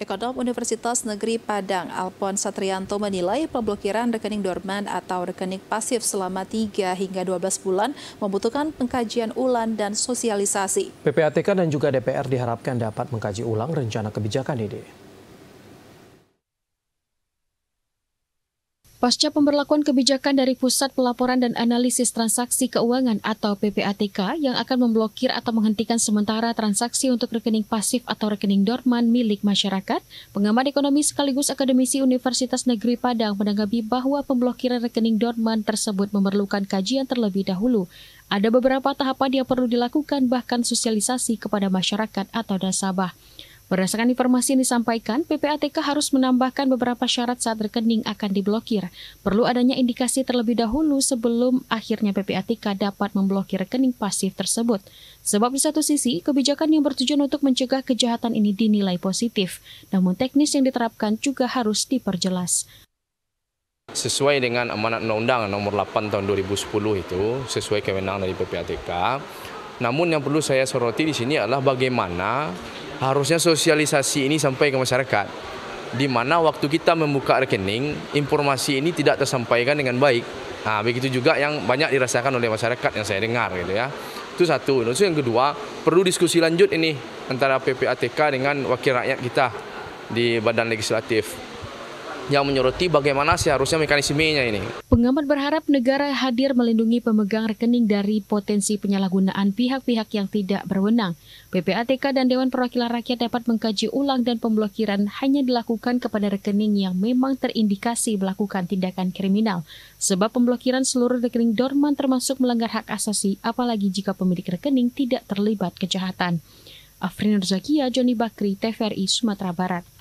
Ekonom Universitas Negeri Padang, Alphon Satrianto menilai pemblokiran rekening dorman atau rekening pasif selama 3 hingga 12 bulan membutuhkan pengkajian ulang dan sosialisasi. PPATK dan juga DPR diharapkan dapat mengkaji ulang rencana kebijakan ini. Pasca pemberlakuan kebijakan dari Pusat Pelaporan dan Analisis Transaksi Keuangan atau PPATK yang akan memblokir atau menghentikan sementara transaksi untuk rekening pasif atau rekening dorman milik masyarakat, pengamat ekonomi sekaligus akademisi Universitas Negeri Padang menanggapi bahwa pemblokiran rekening dorman tersebut memerlukan kajian terlebih dahulu. Ada beberapa tahapan yang perlu dilakukan, bahkan sosialisasi kepada masyarakat atau nasabah. Berdasarkan informasi yang disampaikan, PPATK harus menambahkan beberapa syarat saat rekening akan diblokir. Perlu adanya indikasi terlebih dahulu sebelum akhirnya PPATK dapat memblokir rekening pasif tersebut. Sebab di satu sisi, kebijakan yang bertujuan untuk mencegah kejahatan ini dinilai positif, namun teknis yang diterapkan juga harus diperjelas. Sesuai dengan amanat Undang-Undang nomor 8 tahun 2010 itu, sesuai kewenangan dari PPATK. Namun yang perlu saya soroti di sini adalah bagaimana harusnya sosialisasi ini sampai ke masyarakat, di mana waktu kita membuka rekening, informasi ini tidak tersampaikan dengan baik. Nah, begitu juga yang banyak dirasakan oleh masyarakat yang saya dengar, gitu ya. Itu satu. Terus yang kedua, perlu diskusi lanjut ini antara PPATK dengan wakil rakyat kita di Badan Legislatif yang menyoroti bagaimana seharusnya mekanismenya ini. Pengamat berharap negara hadir melindungi pemegang rekening dari potensi penyalahgunaan pihak-pihak yang tidak berwenang. PPATK dan Dewan Perwakilan Rakyat dapat mengkaji ulang dan pemblokiran hanya dilakukan kepada rekening yang memang terindikasi melakukan tindakan kriminal. Sebab pemblokiran seluruh rekening dorman termasuk melanggar hak asasi, apalagi jika pemilik rekening tidak terlibat kejahatan. Afrin Nurzakia, Joni Bakri, TVRI Sumatera Barat.